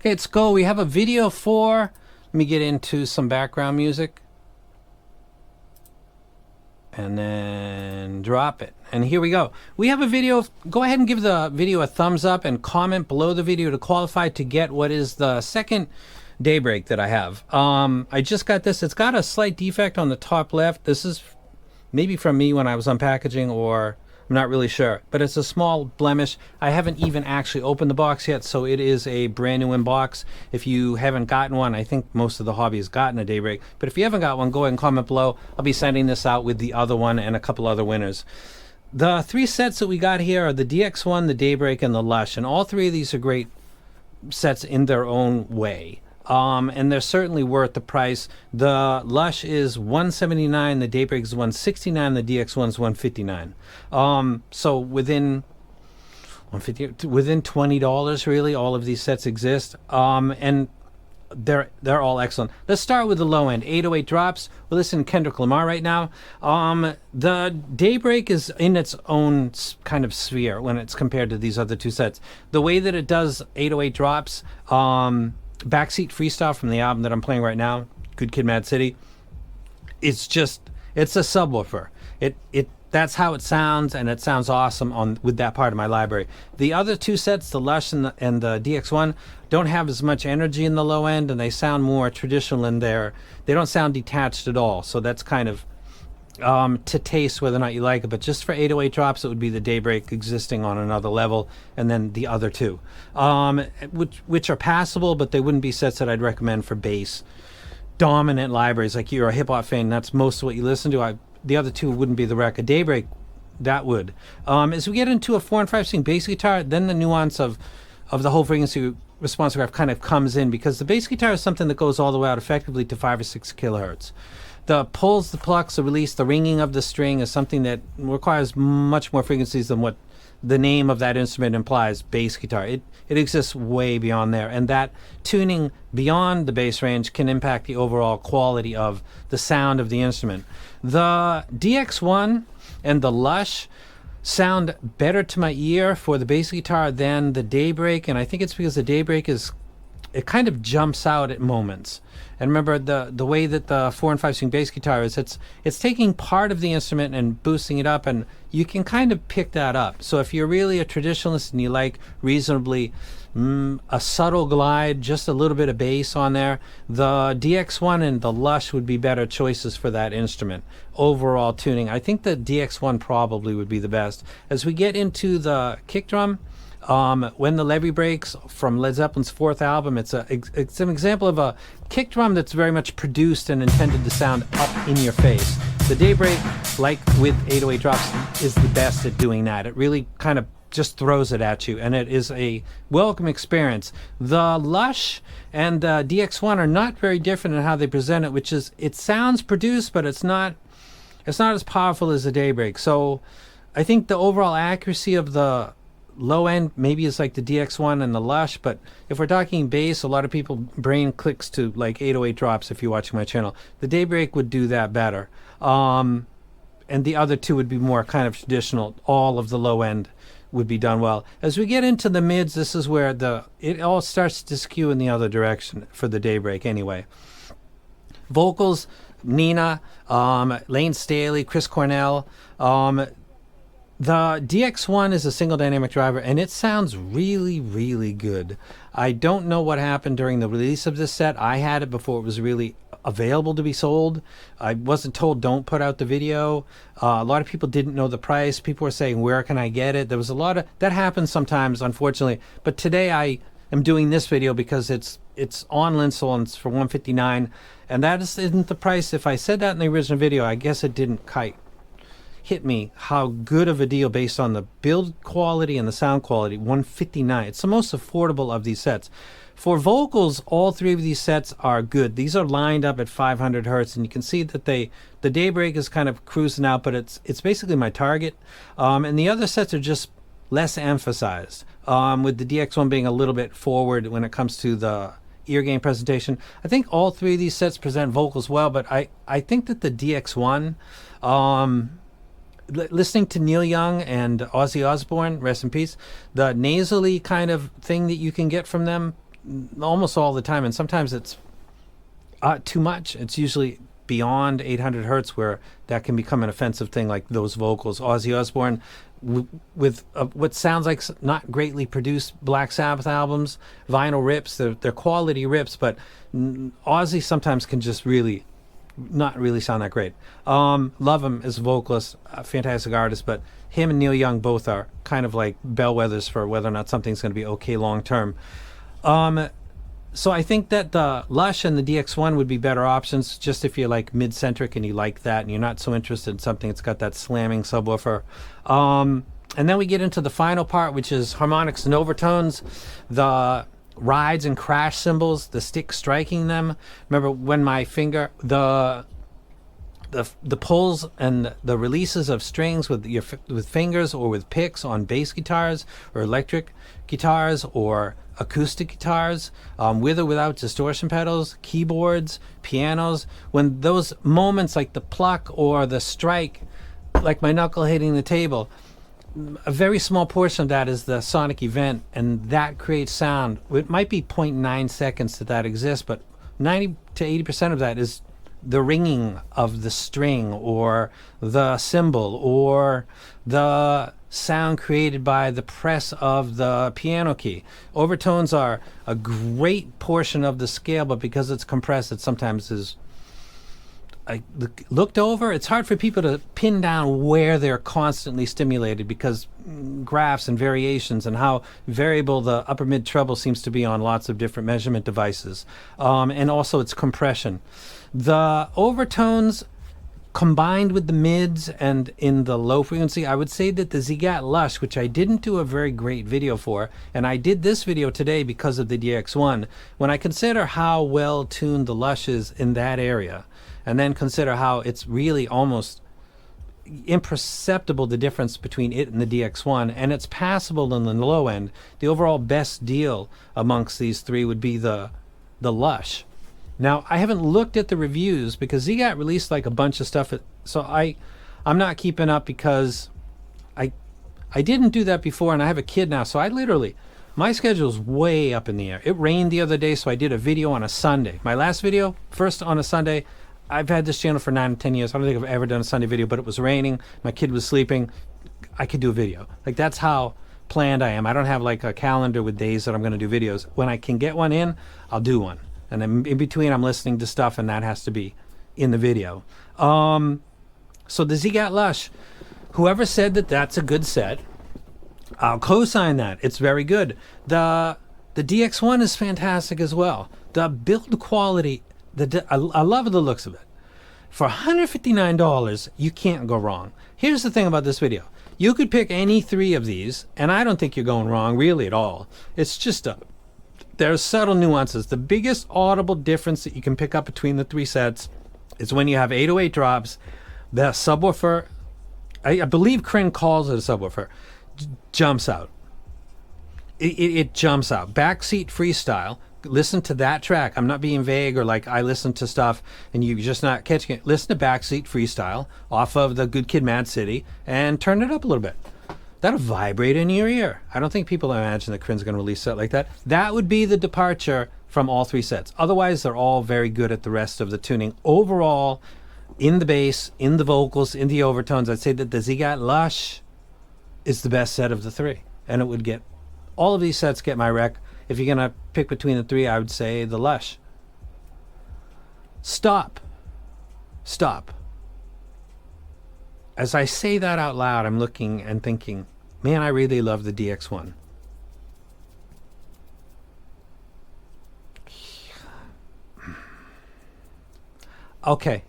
Okay, let's go. We have a video for... Let me get into some background music. And then drop it. And here we go. We have a video. Go ahead and give the video a thumbs up and comment below the video to qualify to get what is the second Daybreak that I have. I just got this. It's got a slight defect on the top left. This is maybe from me when I was unpackaging, or I'm not really sure. But it's a small blemish. I haven't even actually opened the box yet, so it is a brand new in box. If you haven't gotten one, I think most of the hobby has gotten a Daybreak. But if you haven't got one, go ahead and comment below. I'll be sending this out with the other one and a couple other winners. The three sets that we got here are the DX1, the Daybreak, and the Lush. And all three of these are great sets in their own way. And they're certainly worth the price. The Lush is $179, the Daybreak is $169, the DX1 is $159. So within $20, really, all of these sets exist. And they're all excellent. Let's start with the low end. 808 drops. We're listening to Kendrick Lamar right now. The Daybreak is in its own kind of sphere when it's compared to these other two sets. The way that it does 808 drops, Backseat Freestyle from the album that I'm playing right now, Good Kid, Mad City, it's a subwoofer. That's how it sounds, and it sounds awesome with that part of my library. The other two sets, the Lush and the DX1, don't have as much energy in the low end, and they sound more traditional in there. They don't sound detached at all, so that's kind of to taste whether or not you like it. But just for 808 drops, it would be the Daybreak existing on another level, and then the other two, which are passable, but they wouldn't be sets that I'd recommend for bass dominant libraries. Like you're a hip-hop fan, that's most of what you listen to. The other two wouldn't be the wreck. A Daybreak, that would. As we get into a 4 and 5 string bass guitar, then the nuance of the whole frequency response graph kind of comes in, because the bass guitar is something that goes all the way out effectively to 5 or 6 kilohertz. The pulls, the plucks, the release, the ringing of the string is something that requires much more frequencies than what the name of that instrument implies, bass guitar. It exists way beyond there, and that tuning beyond the bass range can impact the overall quality of the sound of the instrument. The DX1 and the Lush sound better to my ear for the bass guitar than the Daybreak, and I think it's because the Daybreak it kind of jumps out at moments. And remember, the way that the 4 and 5 string bass guitar is, it's taking part of the instrument and boosting it up, and you can kind of pick that up. So if you're really a traditionalist and you like reasonably a subtle glide, just a little bit of bass on there, the DX1 and the Lush would be better choices for that instrument. Overall tuning, I think the DX1 probably would be the best. As we get into the kick drum, When the Levee Breaks from Led Zeppelin's 4th album, it's an example of a kick drum that's very much produced and intended to sound up in your face. The Daybreak, like with 808 drops, is the best at doing that. It really kind of just throws it at you, and it is a welcome experience. The Lush and the DX1 are not very different in how they present it, which is, it sounds produced, but it's not as powerful as the Daybreak. So I think the overall accuracy of the low end maybe is like the DX1 and the Lush, but if we're talking bass, a lot of people brain clicks to like 808 drops if you're watching my channel. The Daybreak would do that better. And the other two would be more kind of traditional. All of the low end would be done well. As we get into the mids, this is where it all starts to skew in the other direction for the Daybreak anyway. Vocals, Nina, Lane Staley, Chris Cornell. The DX1 is a single dynamic driver, and it sounds really, really good. I don't know what happened during the release of this set. I had it before it was really available to be sold. I wasn't told don't put out the video. A lot of people didn't know the price. People were saying, where can I get it? There was a lot of that happens sometimes, unfortunately. But today I am doing this video because it's on Linsel and it's for $159, and that isn't the price. If I said that in the original video, I guess it didn't quite hit me how good of a deal based on the build quality and the sound quality. $159. It's the most affordable of these sets. For vocals, all three of these sets are good. These are lined up at 500 hertz, and you can see that the Daybreak is kind of cruising out, but it's basically my target. And the other sets are just less emphasized, with the DX1 being a little bit forward when it comes to the ear gain presentation. I think all three of these sets present vocals well, but I think that the DX1, listening to Neil Young and Ozzy Osbourne, rest in peace, the nasally kind of thing that you can get from them, almost all the time, and sometimes it's too much. It's usually beyond 800 hertz where that can become an offensive thing, like those vocals. Ozzy Osbourne with what sounds like not greatly produced Black Sabbath albums, vinyl rips, they're quality rips, but Ozzy sometimes can just really not really sound that great. Love him as a vocalist, a fantastic artist, but him and Neil Young both are kind of like bellwethers for whether or not something's going to be okay long term. So I think that the Lush and the DX1 would be better options, just if you're like mid-centric and you like that and you're not so interested in something that's got that slamming subwoofer. And then we get into the final part, which is harmonics and overtones, the rides and crash cymbals, the stick striking them. Remember when my finger, the pulls and the releases of strings with fingers or with picks on bass guitars or electric guitars or acoustic guitars, with or without distortion pedals, keyboards, pianos. When those moments like the pluck or the strike, like my knuckle hitting the table, a very small portion of that is the sonic event, and that creates sound. It might be 0.9 seconds that exists, but 90 to 80% of that is the ringing of the string or the cymbal or the sound created by the press of the piano key. Overtones are a great portion of the scale, but because it's compressed, it sometimes is looked over. It's hard for people to pin down where they're constantly stimulated because graphs and variations and how variable the upper mid treble seems to be on lots of different measurement devices. And also its compression. The overtones combined with the mids and in the low frequency, I would say that the Ziigaat Lush, which I didn't do a very great video for, and I did this video today because of the DX1, when I consider how well tuned the Lush is in that area, and then consider how it's really almost imperceptible, the difference between it and the DX1, and it's passable in the low end, the overall best deal amongst these three would be the Lush. Now, I haven't looked at the reviews because Ziigaat released like a bunch of stuff, so I'm not keeping up because I didn't do that before, and I have a kid now, so my schedule's way up in the air. It rained the other day, so I did a video on a Sunday. My last video, first on a Sunday. I've had this channel for 9 or 10 years. I don't think I've ever done a Sunday video, but it was raining. My kid was sleeping. I could do a video. Like, that's how planned I am. I don't have like a calendar with days that I'm going to do videos. When I can get one in, I'll do one. And then in between, I'm listening to stuff, and that has to be in the video. So the Ziigaat Lush, whoever said that that's a good set, I'll co-sign that. It's very good. The DX1 is fantastic as well. The build quality, I love the looks of it. For $159, you can't go wrong. Here's the thing about this video. You could pick any three of these, and I don't think you're going wrong really at all. It's just there's subtle nuances. The biggest audible difference that you can pick up between the three sets is when you have 808 drops, the subwoofer, I believe Crinear calls it a subwoofer, jumps out. It jumps out. Backseat Freestyle, listen to that track. I'm not being vague or like I listen to stuff and you're just not catching it. Listen to Backseat Freestyle off of the Good Kid Mad City and turn it up a little bit. That'll vibrate in your ear. I don't think people imagine that Crinear's going to release a set like that. That would be the departure from all three sets. Otherwise, they're all very good at the rest of the tuning. Overall, in the bass, in the vocals, in the overtones, I'd say that the Ziigaat Lush is the best set of the three. And it would get, all of these sets get my rec. If you're going to pick between the three, I would say the Lush. Stop. As I say that out loud, I'm looking and thinking, man, I really love the DX1. Okay,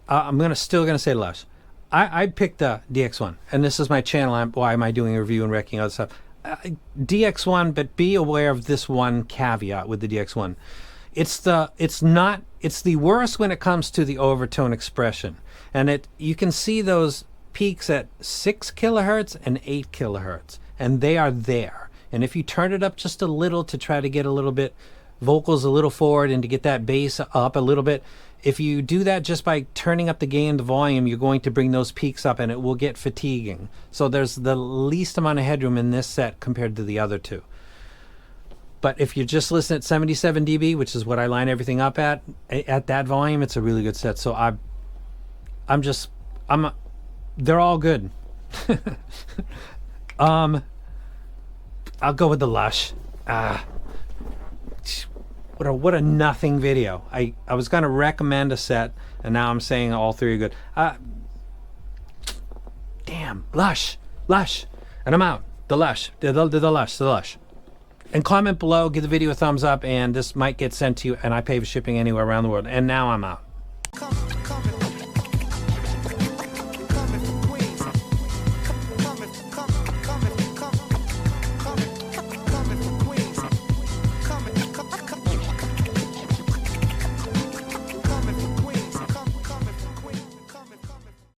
I'm still gonna say Lush. I picked the DX1, and this is my channel. Why am I doing a review and wrecking other stuff? DX1, but be aware of this one caveat with the DX1. It's the worst when it comes to the overtone expression. And you can see those peaks at 6 kilohertz and 8 kilohertz, and they are there. And if you turn it up just a little to try to get a little bit vocals a little forward and to get that bass up a little bit, if you do that just by turning up the gain, the volume, you're going to bring those peaks up and it will get fatiguing. So there's the least amount of headroom in this set compared to the other two. But if you just listen at 77 dB, which is what I line everything up at that volume, it's a really good set. So they're all good. I'll go with the Lush. What a nothing video. I was going to recommend a set, and now I'm saying all three are good. Damn, Lush. And I'm out. The Lush. The Lush. And comment below, give the video a thumbs up, and this might get sent to you, and I pay for shipping anywhere around the world. And now I'm out.